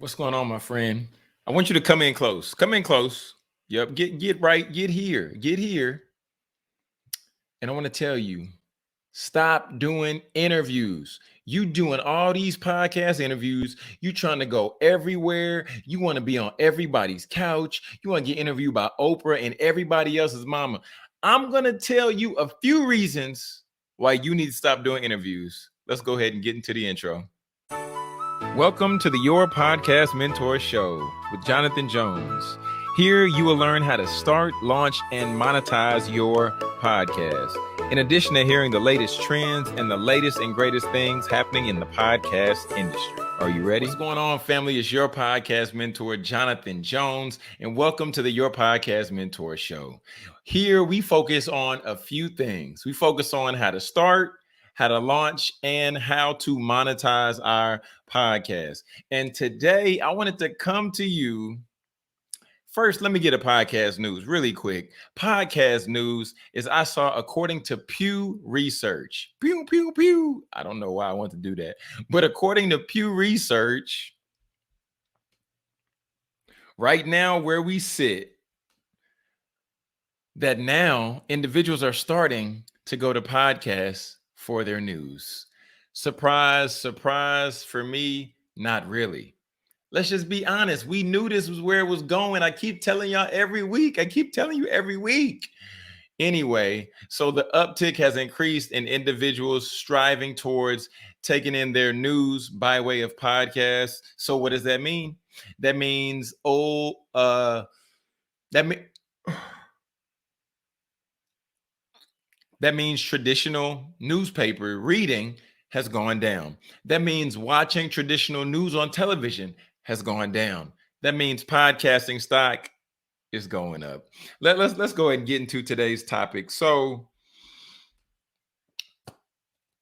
What's going on, my friend? I want you to come in close. Come in close. Yep. Get right. Get here. Get here. And I want to tell you, stop doing interviews. You doing all these podcast interviews. You trying to go everywhere. You want to be on everybody's couch. You want to get interviewed by Oprah and everybody else's mama. I'm gonna tell you a few reasons why you need to stop doing interviews. Let's go ahead and get into the intro. Welcome to the Your Podcast Mentor Show with Jonathan Jones. Here you will learn how to start, launch, and monetize your podcast. In addition to hearing the latest trends and the latest and greatest things happening in the podcast industry. Are you ready? What's going on, family? It's your podcast mentor, Jonathan Jones, and welcome to the Your Podcast Mentor Show. Here we focus on a few things. We focus on how to start, how to launch, and how to monetize our podcast. And today I wanted to come to you. First, let me get a podcast news really quick. Podcast news is I saw, according to Pew Research, pew, pew, pew. I don't know why I want to do that, but according to Pew Research, right now where we sit, that now individuals are starting to go to podcasts for their news. Surprise, surprise for me, not really. Let's just be honest. We knew this was where it was going. I keep telling y'all every week. Anyway, so the uptick has increased in individuals striving towards taking in their news by way of podcasts. So what does that mean? That means, that means traditional newspaper reading has gone down. That means watching traditional news on television has gone down. That means podcasting stock is going up. Let's go ahead and get into today's topic. So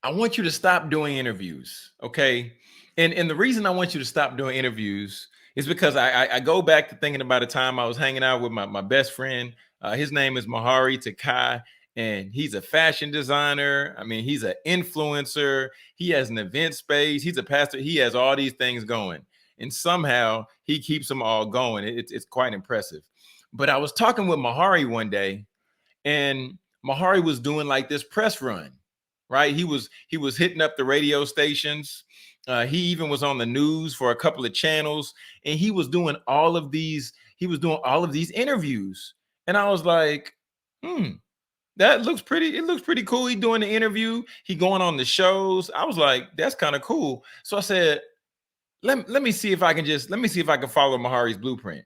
I want you to stop doing interviews, okay? And the reason I want you to stop doing interviews is because I go back to thinking about a time I was hanging out with my best friend. His name is Mahari Takai. And he's a fashion designer. I mean, he's an influencer. He has an event space. He's a pastor. He has all these things going. And somehow he keeps them all going. It's quite impressive. But I was talking with Mahari one day, and Mahari was doing like this press run, right? He was hitting up the radio stations. He even was on the news for a couple of channels, and he was doing all of these interviews. And I was like, it looks pretty cool. He doing the interview. He going on the shows. I was like, that's kind of cool. So I said, let me see if I can follow Mahari's blueprint,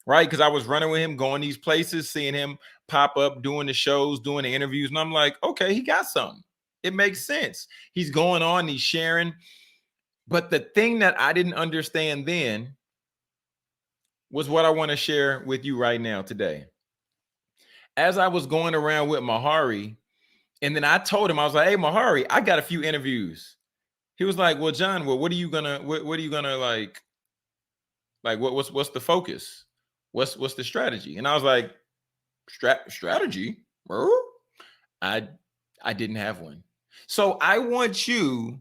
right? Because I was running with him, going these places, seeing him pop up, doing the shows, doing the interviews. And I'm like, okay, he got something. It makes sense. He's going on, he's sharing. But the thing that I didn't understand then was what I want to share with you right now today. As I was going around with Mahari, and then I told him, I was like, hey, Mahari, I got a few interviews. He was like, well, John, what are you gonna like what's the focus? What's the strategy? And I was like, strategy? I didn't have one. So I want you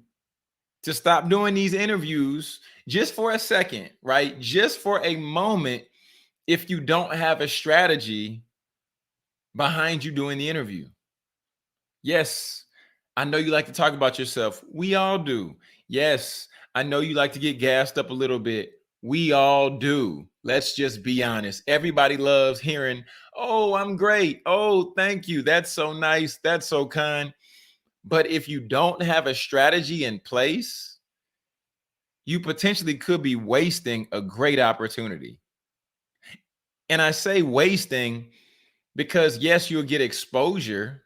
to stop doing these interviews just for a second, right? Just for a moment. If you don't have a strategy behind you doing the interview. Yes, I know you like to talk about yourself. We all do. Yes, I know you like to get gassed up a little bit. We all do. Let's just be honest. Everybody loves hearing, oh, I'm great. Oh, thank you. That's so nice. That's so kind. But if you don't have a strategy in place, you potentially could be wasting a great opportunity. And I say wasting because, yes, you'll get exposure,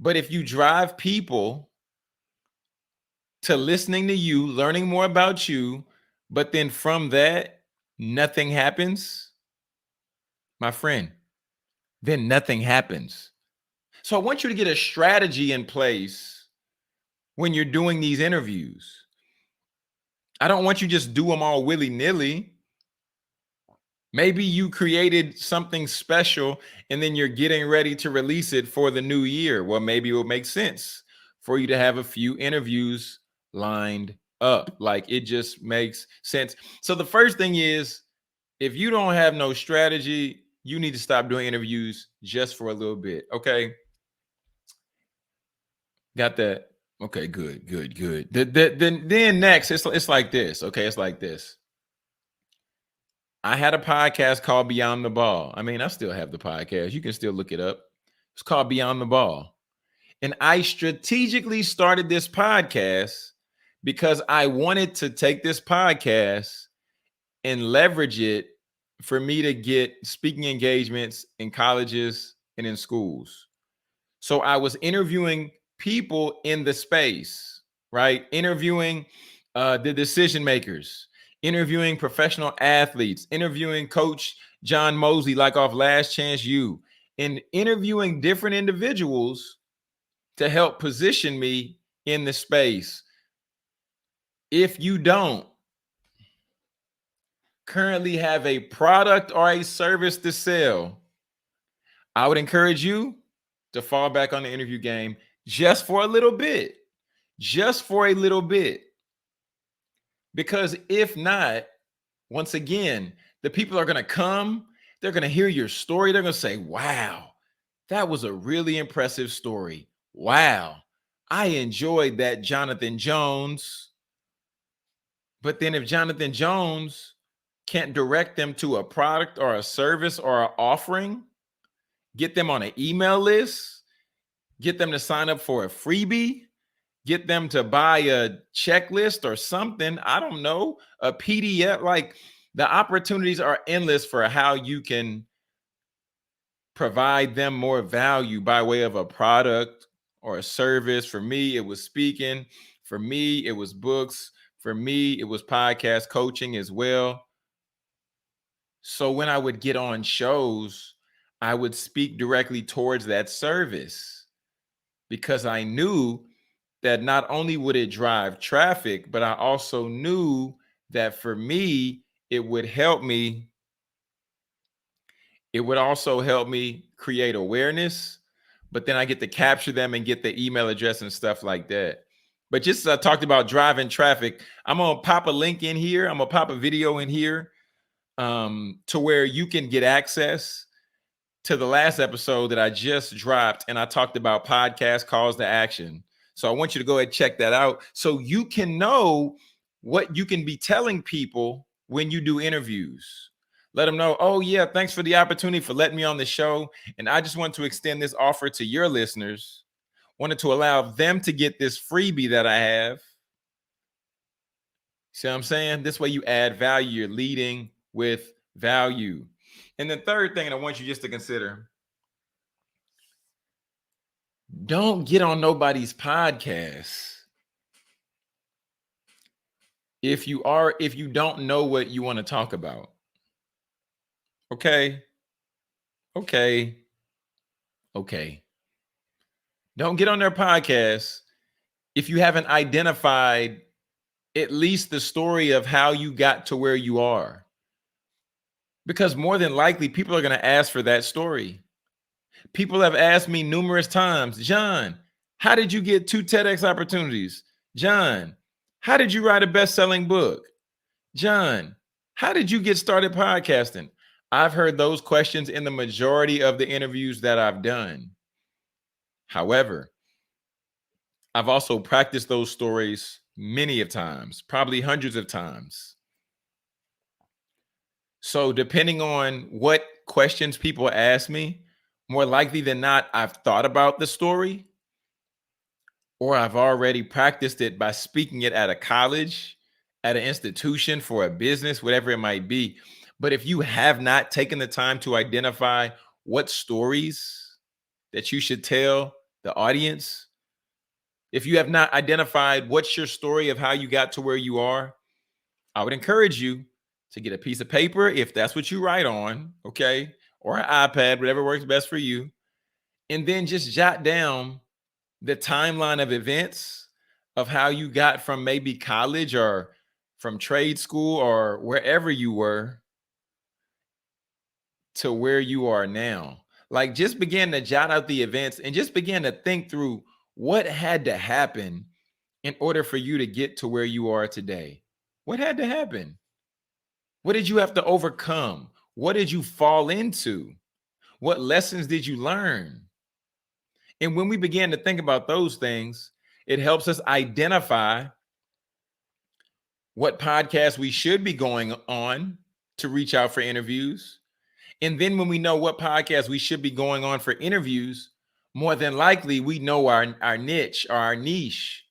but if you drive people to listening to you, learning more about you, but then from that, nothing happens, my friend, then nothing happens. So I want you to get a strategy in place when you're doing these interviews. I don't want you just do them all willy-nilly. Maybe you created something special and then you're getting ready to release it for the new year. Well, maybe it will make sense for you to have a few interviews lined up. Like it just makes sense. So the first thing is, if you don't have no strategy, you need to stop doing interviews just for a little bit. Okay. Got that. Okay, good, good, good. Then next, it's like this. Okay, it's like this. I had a podcast called Beyond the Ball. I mean, I still have the podcast. You can still look it up. It's called Beyond the Ball. And I strategically started this podcast because I wanted to take this podcast and leverage it for me to get speaking engagements in colleges and in schools. So I was interviewing people in the space, right? Interviewing the decision makers, interviewing professional athletes, interviewing Coach John Mosley, like off Last Chance U, and interviewing different individuals to help position me in the space. If you don't currently have a product or a service to sell, I would encourage you to fall back on the interview game just for a little bit. Just for a little bit. Because if not, once again, the people are going to come, they're going to hear your story. They're going to say, wow, that was a really impressive story. Wow, I enjoyed that, Jonathan Jones. But then if Jonathan Jones can't direct them to a product or a service or an offering, get them on an email list, get them to sign up for a freebie, get them to buy a checklist or something, I don't know, a PDF, like the opportunities are endless for how you can provide them more value by way of a product or a service. For me, it was speaking. For me, it was books. For me, it was podcast coaching as well. So when I would get on shows, I would speak directly towards that service because I knew that not only would it drive traffic, but I also knew that for me, it would help me. It would also help me create awareness, but then I get to capture them and get the email address and stuff like that. But just talked about driving traffic. I'm gonna pop a link in here. I'm gonna pop a video in here to where you can get access to the last episode that I just dropped, and I talked about podcast calls to action. So I want you to go ahead and check that out so you can know what you can be telling people when you do interviews. Let them know, oh, yeah, thanks for the opportunity for letting me on the show. And I just want to extend this offer to your listeners. Wanted to allow them to get this freebie that I have. See what I'm saying? This way you add value. You're leading with value. And the third thing I want you just to consider, don't get on nobody's podcast if you don't know what you want to talk about. Okay. Okay. Don't get on their podcast if you haven't identified at least the story of how you got to where you are. Because more than likely, people are going to ask for that story. People have asked me numerous times, John, how did you get 2 TEDx opportunities? John, how did you write a best-selling book? John, how did you get started podcasting? I've heard those questions in the majority of the interviews that I've done. However, I've also practiced those stories many of times, probably hundreds of times. So depending on what questions people ask me, more likely than not, I've thought about the story or I've already practiced it by speaking it at a college, at an institution, for a business, whatever it might be. But if you have not taken the time to identify what stories that you should tell the audience, if you have not identified what's your story of how you got to where you are, I would encourage you to get a piece of paper, if that's what you write on, okay, or an iPad, whatever works best for you, and then just jot down the timeline of events of how you got from maybe college or from trade school or wherever you were to where you are now. Like, just begin to jot out the events and just begin to think through what had to happen in order for you to get to where you are today? What had to happen? What did you have to overcome? What did you fall into? What lessons did you learn? And when we begin to think about those things, it helps us identify what podcasts we should be going on to reach out for interviews. And then when we know what podcasts we should be going on for interviews, more than likely we know our niche or our niche.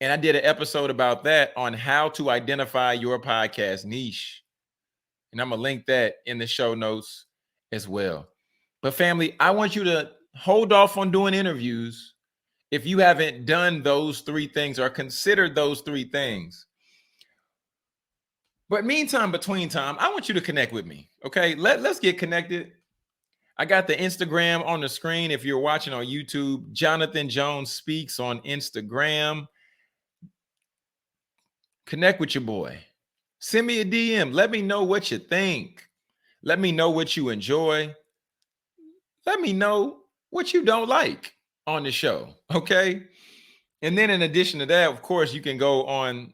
And I did an episode about that on how to identify your podcast niche. And I'm going to link that in the show notes as well. But family, I want you to hold off on doing interviews if you haven't done those three things or considered those three things. But meantime, between time, I want you to connect with me. Okay, let's get connected. I got the Instagram on the screen. If you're watching on YouTube, Jonathan Jones Speaks on Instagram. Connect with your boy. Send me a DM. Let me know what you think. Let me know what you enjoy. Let me know what you don't like on the show. Okay. And then in addition to that, of course, you can go on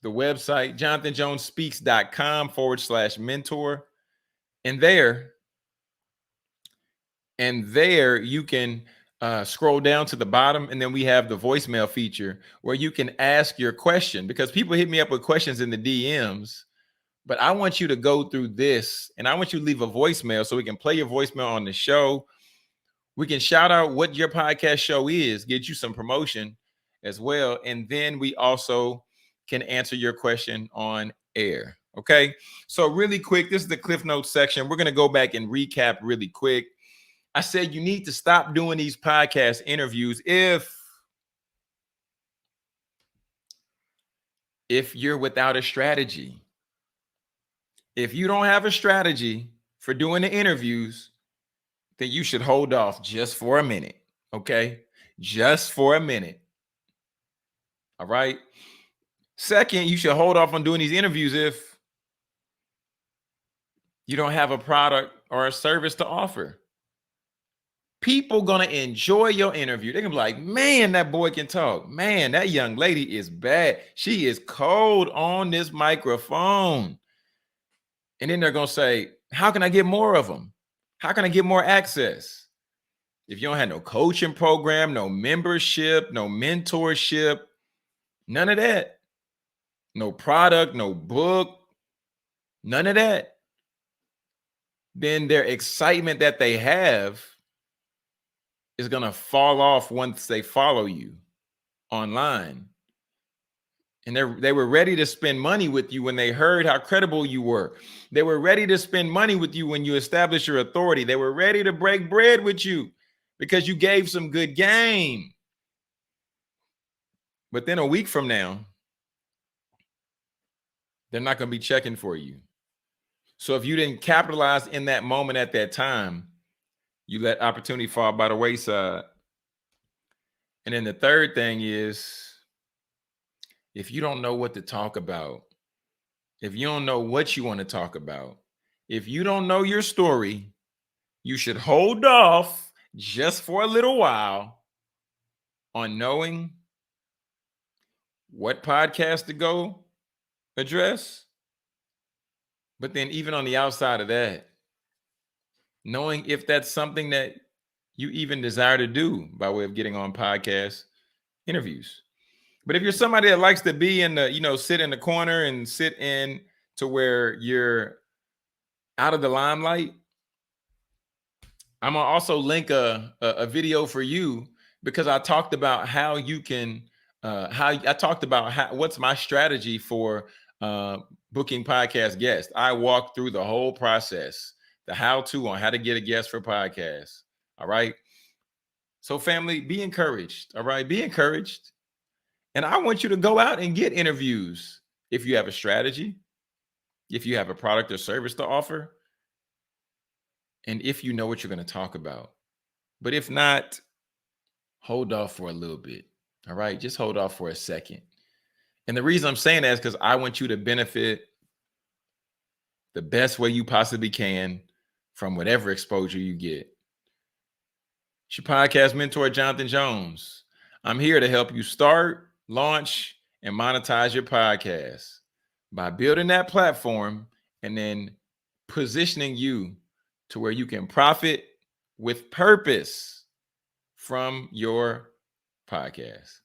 the website, jonathanjonespeaks.com/mentor. And there you can scroll down to the bottom, and then we have the voicemail feature where you can ask your question, because people hit me up with questions in the DMs. But I want you to go through this, and I want you to leave a voicemail so we can play your voicemail on the show. We can shout out what your podcast show is, get you some promotion as well. And then we also can answer your question on air. Okay. So really quick, this is the Cliff Notes section. We're going to go back and recap really quick. I said you need to stop doing these podcast interviews if you're without a strategy. If you don't have a strategy for doing the interviews, then you should hold off just for a minute. Okay? Just for a minute. All right? Second, you should hold off on doing these interviews if you don't have a product or a service to offer. People gonna enjoy your interview. They're gonna be like, man, that boy can talk. Man, that young lady is bad. She is cold on this microphone. And then they're gonna say, how can I get more of them? How can I get more access? If you don't have no coaching program, no membership, no mentorship, none of that, no product, no book, none of that, then their excitement that they have is going to fall off once they follow you online. And they were ready to spend money with you when they heard how credible you were. They were ready to spend money with you when you established your authority. They were ready to break bread with you because you gave some good game. But then a week from now, they're not going to be checking for you. So if you didn't capitalize in that moment at that time, you let opportunity fall by the wayside. And then the third thing is, if you don't know what to talk about, if you don't know what you want to talk about, if you don't know your story, you should hold off just for a little while on knowing what podcast to go address. But then even on the outside of that, knowing if that's something that you even desire to do by way of getting on podcast interviews. But if you're somebody that likes to be in the, sit in the corner and sit in to where you're out of the limelight, I'm gonna also link a video for you, because I talked about how you can what's my strategy for booking podcast guests. I walked through the whole process, the how-to on how to get a guest for podcasts. All right. So family, be encouraged. All right. Be encouraged. And I want you to go out and get interviews if you have a strategy, if you have a product or service to offer, and if you know what you're going to talk about. But if not, hold off for a little bit. All right. Just hold off for a second. And the reason I'm saying that is because I want you to benefit the best way you possibly can from whatever exposure you get. It's your podcast mentor, Jonathan Jones. I'm here to help you start, launch and monetize your podcast by building that platform and then positioning you to where you can profit with purpose from your podcast.